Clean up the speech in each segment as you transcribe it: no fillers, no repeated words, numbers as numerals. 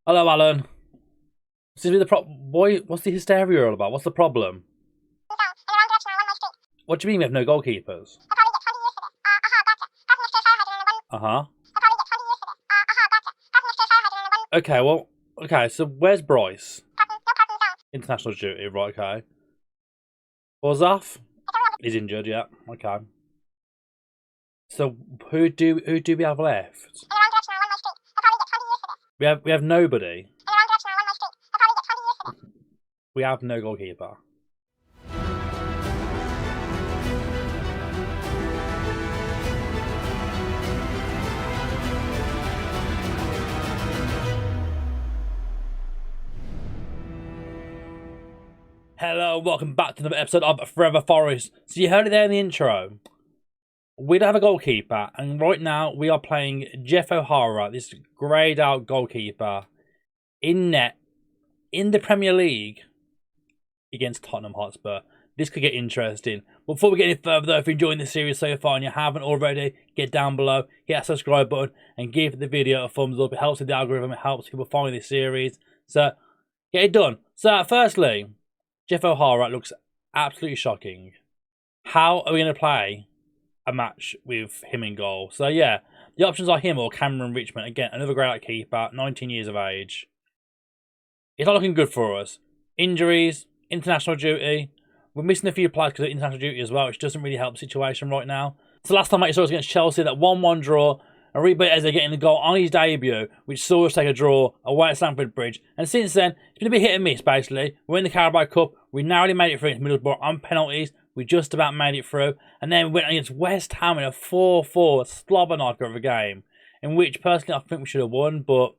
Hello, Alan. Seems to be the boy. What's the hysteria all about? What's the problem? What do you mean we have no goalkeepers? Uh huh. Okay, well, okay. So where's Bryce? International duty, right? Okay. Orzaf? He's injured. Yeah. Okay. So who do we have left? We have nobody. We have no goalkeeper. Hello, welcome back to another episode of Forever Forest. So you heard it there in the intro. We don't have a goalkeeper, and right now we are playing Jeff O'Hara, this greyed out goalkeeper, in net, in the Premier League, against Tottenham Hotspur. This could get interesting. But before we get any further though, if you're enjoying this series so far and you haven't already, get down below, hit that subscribe button, and give the video a thumbs up. It helps with the algorithm, it helps people find this series. So, get it done. So, firstly, Jeff O'Hara looks absolutely shocking. How are we going to play a match with him in goal? So yeah, the options are him or Cameron Richmond. Again, another great keeper, 19 years of age. It's not looking good for us. Injuries, international duty. We're missing a few players because of international duty as well, which doesn't really help the situation right now. So last time I saw us against Chelsea, that 1-1 draw. And Reba as they're getting the goal on his debut, which saw us take a draw away at Stamford Bridge. And since then, it's been a bit hit and miss, basically. We're in the Carabao Cup. We narrowly made it through against Middlesbrough on penalties. We just about made it through. And then we went against West Ham in a 4-4 slobber knocker of a game, in which, personally, I think we should have won, but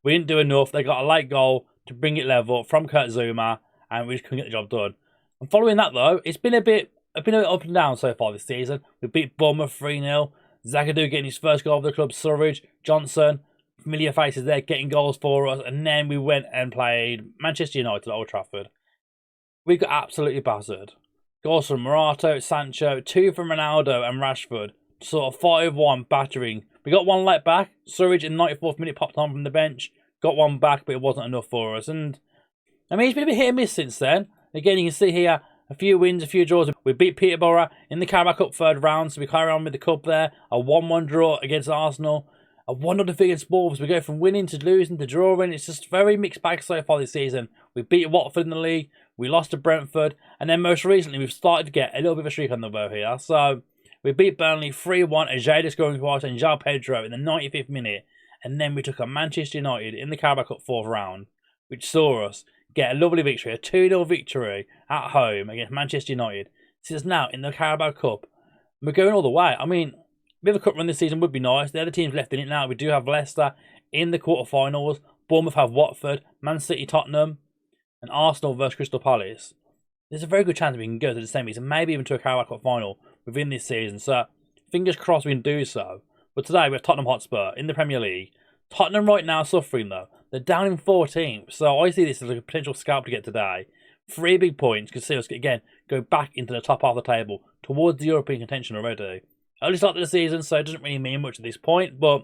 we didn't do enough. They got a late goal to bring it level from Kurt Zouma, and we just couldn't get the job done. And following that, though, it's been a bit up and down so far this season. We beat Bournemouth 3-0. Zagadou getting his first goal of the club, Surridge, Johnson, familiar faces there getting goals for us, and then we went and played Manchester United at Old Trafford. We got absolutely battered. Goals from Morata, Sancho, 2 from Ronaldo and Rashford, sort of 5-1 battering. We got one let back, Surridge in the 94th minute popped on from the bench, got one back, but it wasn't enough for us. And I mean, it's been a bit hit and miss since then. Again, you can see here, a few wins, a few draws. We beat Peterborough in the Carabao Cup third round, so we carry on with the cup there. A 1-1 draw against Arsenal. A 1-0 defeat against Wolves. We go from winning to losing to drawing. It's just very mixed bag so far this season. We beat Watford in the league. We lost to Brentford. And then most recently, we've started to get a little bit of a streak on the bow here. So we beat Burnley 3-1. Ajay scoring twice and João Pedro in the 95th minute. And then we took on Manchester United in the Carabao Cup fourth round, which saw us get a lovely victory, a 2-0 victory at home against Manchester United. Since now in the Carabao Cup, we're going all the way. I mean, a bit of a cup run this season would be nice. The other teams left in it now. We do have Leicester in the quarterfinals. Bournemouth have Watford, Man City, Tottenham, and Arsenal versus Crystal Palace. There's a very good chance we can go to the semis and maybe even to a Carabao Cup final within this season. So, fingers crossed we can do so. But today we have Tottenham Hotspur in the Premier League. Tottenham right now suffering though. They're down in 14th, so I see this as a potential scalp to get today. 3 big points could see us, again, go back into the top half of the table, towards the European contention already. Early start of the season, so it doesn't really mean much at this point, but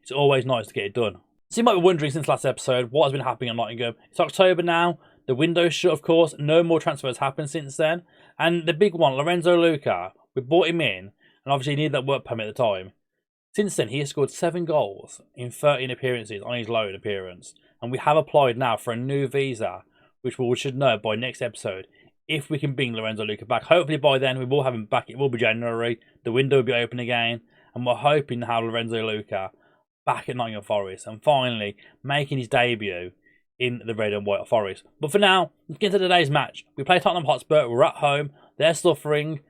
it's always nice to get it done. So you might be wondering since last episode, what has been happening in Nottingham? It's October now, the window's shut of course, no more transfers happened since then. And the big one, Lorenzo Luca, we brought him in, and obviously he needed that work permit at the time. Since then, he has scored 7 goals in 13 appearances on his loan appearance. And we have applied now for a new visa, which we should know by next episode, if we can bring Lorenzo Luca back. Hopefully by then, we will have him back. It will be January. The window will be open again. And we're hoping to have Lorenzo Luca back at Nottingham Forest. And finally, making his debut in the red and white Forest. But for now, let's get to today's match. We play Tottenham Hotspur. We're at home. They're suffering.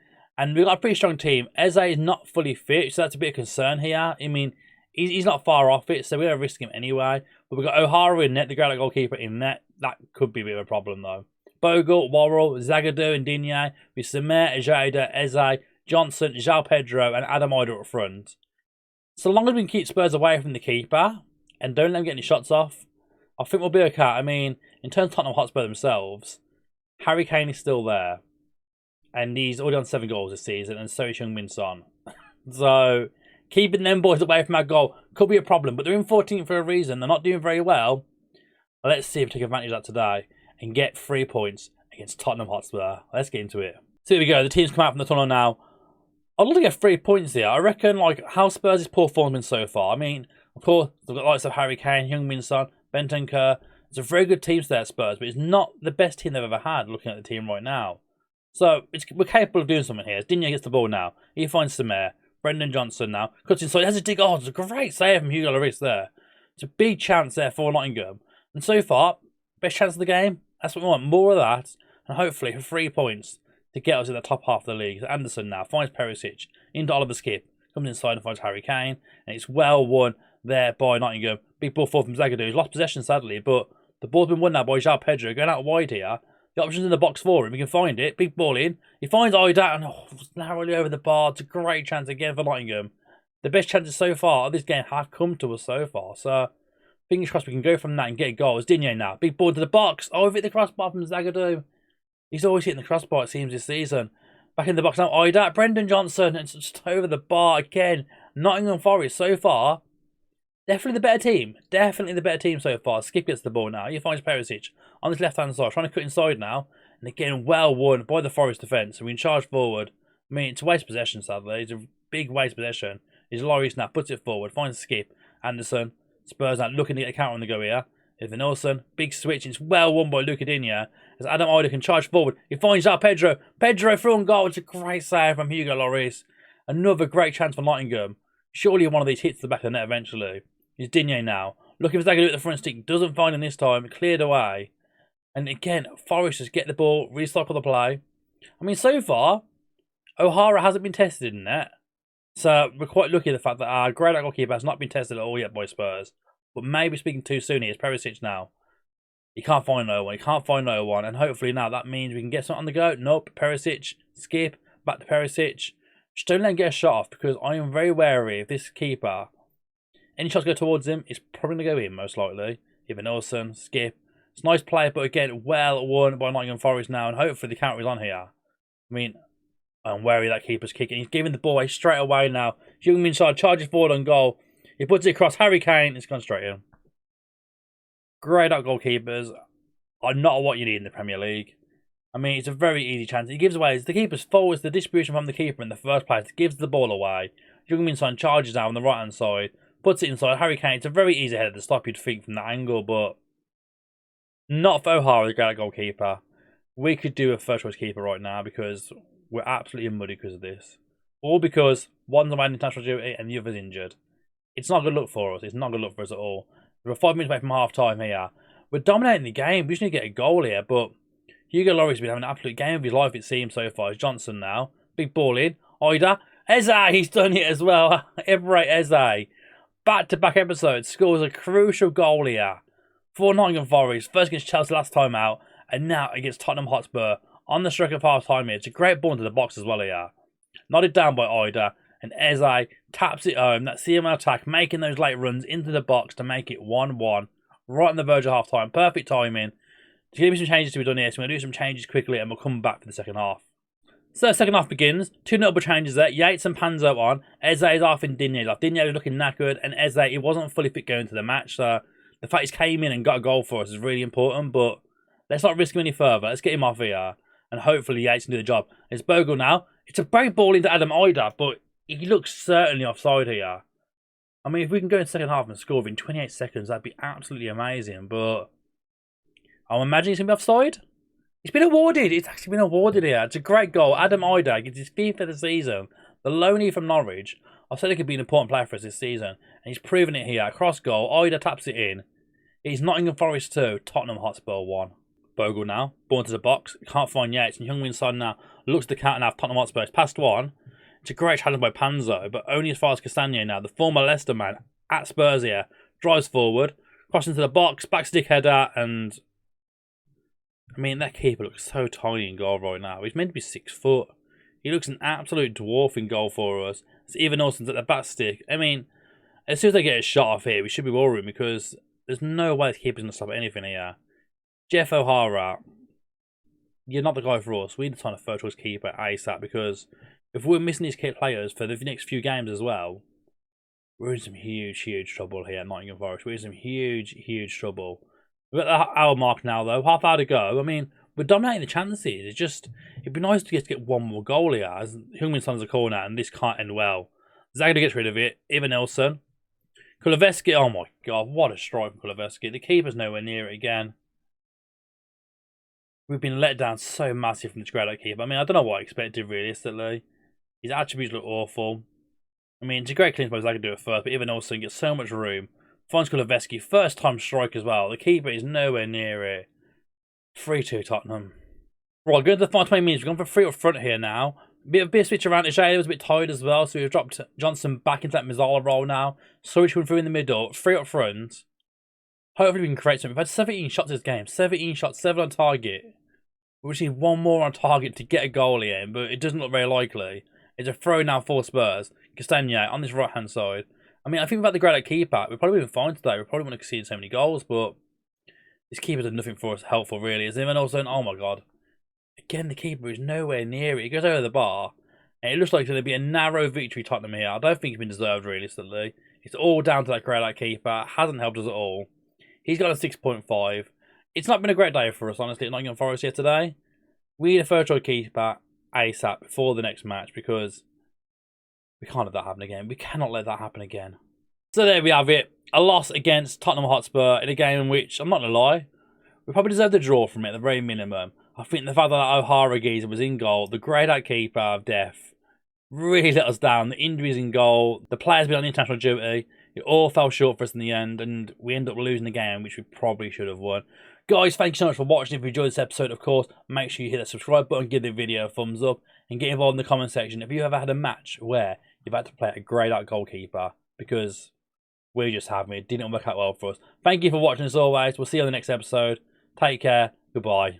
And we've got a pretty strong team. Eze is not fully fit, so that's a bit of concern here. I mean, he's not far off it, so we're going to risk him anyway. But we've got O'Hara in net, the great goalkeeper in net. That could be a bit of a problem, though. Bogle, Worrell, Zagadou and Digne, with Samer, Ejeda, Eze, Johnson, João Pedro and Adam Ider up front. So long as we can keep Spurs away from the keeper and don't let them get any shots off, I think we'll be okay. I mean, in terms of Tottenham Hotspur themselves, Harry Kane is still there. And he's already on 7 goals this season, and so is Heung-min Son. So, keeping them boys away from our goal could be a problem. But they're in 14th for a reason. They're not doing very well. Let's see if we take advantage of that today and get 3 points against Tottenham Hotspur. Let's get into it. So here we go. The team's come out from the tunnel now. I'd love to get 3 points here. I reckon, like, how Spurs' poor form's been so far. I mean, of course, they've got likes of Harry Kane, Heung-min Son, Bentancur. It's a very good team there at Spurs, but it's not the best team they've ever had looking at the team right now. So we're capable of doing something here. As Digne gets the ball now, he finds Samir. Brendan Johnson now cuts inside. Has a dig. Oh, it's a great save from Hugo Lloris there. It's a big chance there for Nottingham. And so far, best chance of the game. That's what we want. More of that, and hopefully for 3 points to get us in the top half of the league. So Anderson now finds Perisic into Oliver Skip. Comes inside and finds Harry Kane, and it's well won there by Nottingham. Big ball forward from Zagadou. He's lost possession sadly, but the ball's been won now by João Pedro going out wide here. The options in the box for him. He can find it. Big ball in. He finds Ida and narrowly over the bar. It's a great chance again for Nottingham. The best chances so far of this game have come to us so far. So, fingers crossed we can go from that and get a goal. It's Digne now. Big ball into the box. Oh, hit the crossbar from Zagadou. He's always hitting the crossbar, it seems, this season. Back in the box now. Ida. Brendan Johnson. It's just over the bar again. Nottingham Forest so far. Definitely the better team. Definitely the better team so far. Skip gets the ball now. He finds Perisic on this left-hand side. Trying to cut inside now. And again, well won by the Forest defence. So we can charge forward. I mean, it's a waste possession, sadly. It's a big waste possession. It's Lloris now. Puts it forward. Finds Skip. Anderson. Spurs now looking to get a counter on the go here. Evan Olsen. Big switch. It's well won by Luca Digne. As Adam Ida can charge forward. He finds out Pedro. Pedro through on goal. It's a great save from Hugo Lloris. Another great chance for Nottingham. Surely one of these hits the back of the net eventually. It's Digne now. Looking for Zagadou at the front stick. Doesn't find him this time. Cleared away. And again, Forest just get the ball. Recycle the play. I mean, so far, O'Hara hasn't been tested in that. So we're quite lucky at the fact that our great goalkeeper has not been tested at all yet by Spurs. But maybe speaking too soon here. It's Perisic now. He can't find no one. He can't find no one. And hopefully now that means we can get something on the go. Nope. Perisic. Skip. Back to Perisic. Just don't let him get a shot off because I am very wary of this keeper. Any shots go towards him, it's probably going to go in, most likely. Evan Olsen, Skip. It's a nice play, but again, well won by Nottingham Forest now, and hopefully the counter is on here. I mean, I'm wary that keeper's kicking. He's giving the ball away straight away now. Heung-min Son charges forward on goal. He puts it across Harry Kane. It's gone straight in. Great out goalkeepers are not what you need in the Premier League. I mean, it's a very easy chance. He gives away. It's the keeper's fault. It's the distribution from the keeper in the first place. It gives the ball away. Heung-min Son charges out on the right-hand side. Puts it inside. Harry Kane, it's a very easy header to stop, you'd think, from that angle, but not for O'Hara, the great goalkeeper. We could do a first choice keeper right now because we're absolutely muddy because of this. Or because one's on international duty and the other's injured. It's not a good look for us. It's not a good look for us at all. We're 5 minutes away from half time here. We're dominating the game. We just need to get a goal here, but Hugo Lloris has been having an absolute game of his life, it seems, so far. It's Johnson now. Big ball in. Ida. Eze, he's done it as well. Ebrate Eze. Back-to-back episodes, scores a crucial goal here for Nottingham Forest. First against Chelsea last time out, and now against Tottenham Hotspur on the stroke of half-time here. It's a great ball into the box as well here. Nodded down by Ida, and Eze taps it home. That CML attack, making those late runs into the box to make it 1-1. Right on the verge of half-time. Perfect timing. There's going to be some changes to be done here, so we're going to do some changes quickly, and we'll come back for the second half. So, second half begins. 2 notable changes there. Yates and Panzo on. Eze is off and Digne's off. Digne was looking knackered, and Eze, he wasn't fully fit going to the match. So, the fact he's came in and got a goal for us is really important, but let's not risk him any further. Let's get him off here, and hopefully Yates can do the job. It's Bogle now. It's a great ball into Adam Ida, but he looks certainly offside here. I mean, if we can go in the second half and score within 28 seconds, that'd be absolutely amazing, but I'm imagining he's going to be offside. It's been awarded. It's actually been awarded here. It's a great goal. Adam Ida gets his 5th of the season. The loanee from Norwich. I said he could be an important player for us this season. And he's proven it here. Cross goal. Ida taps it in. It's Nottingham Forest 2. Tottenham Hotspur 1. Bogle now. Ball into the box. Can't find Yates. And Heung-min Son now looks to the counter now. Tottenham Hotspur. It's past 1. It's a great challenge by Panzo. But only as far as Castagno now. The former Leicester man at Spurs here. Drives forward. Crosses into the box. Back stick header. And I mean, that keeper looks so tiny in goal right now. He's meant to be 6 foot. He looks an absolute dwarf in goal for us. It's Evan Olsen's at the back stick. I mean, as soon as they get a shot off here, we should be worried because there's no way the keeper's going to stop anything here. Jeff O'Hara, you're not the guy for us. We need to find a third choice keeper ASAP because if we're missing these key players for the next few games as well, we're in some huge trouble here at Nottingham Forest. We're in some huge trouble. We're at the hour mark now, though. Half hour to go. I mean, we're dominating the chances. It'd be nice to get one more goal here, as Heung-min Son's a corner, and this can't end well. Zagadou gets rid of it. Ivan Nilsson. Kuleveski, oh my god, what a strike from Kuleveski. The keeper's nowhere near it again. We've been let down so massive from this great keeper. I mean, I don't know what I expected, realistically. His attributes look awful. I mean, it's a great clean spot, I could do it first, but Ivan Nilsson gets so much room. Finds Kuleveski, first time strike as well. The keeper is nowhere near it. 3-2 Tottenham. Right, going to the final 20 minutes. We're going for 3 up front here now. Bit of switch around. Shea was a bit tired as well, so we've dropped Johnson back into that Mazzala role now. Switch coming through in the middle. 3 up front. Hopefully we can create something. We've had 17 shots this game. 17 shots, 7 on target. We just need 1 more on target to get a goal in, but it doesn't look very likely. It's a throw now for Spurs. Castagna on this right-hand side. I mean, I think about the great keeper. We've probably been fine today. We probably wouldn't have conceded so many goals, but this keeper does nothing for us helpful, really. Is him and also, oh my god. Again, the keeper is nowhere near it. He goes over the bar. And it looks like it's going to be a narrow victory Tottenham here. I don't think it's been deserved, realistically. It's all down to that great keeper. Hasn't helped us at all. He's got a 6.5. It's not been a great day for us, honestly, at Nottingham Forest here today. We need a first choice keeper ASAP before the next match, because we can't let that happen again. We cannot let that happen again. So there we have it. A loss against Tottenham Hotspur in a game in which, I'm not going to lie, we probably deserved a draw from it at the very minimum. I think the fact that O'Hara geezer was in goal, the greyed-out keeper of death, really let us down. The injuries in goal, the players been on international duty, it all fell short for us in the end, and we ended up losing the game, which we probably should have won. Guys, thank you so much for watching. If you enjoyed this episode, of course, make sure you hit that subscribe button, give the video a thumbs up, and get involved in the comment section if you ever had a match where you've had to play a greyed-out goalkeeper, because we just haven't. It didn't work out well for us. Thank you for watching as always. We'll see you on the next episode. Take care. Goodbye.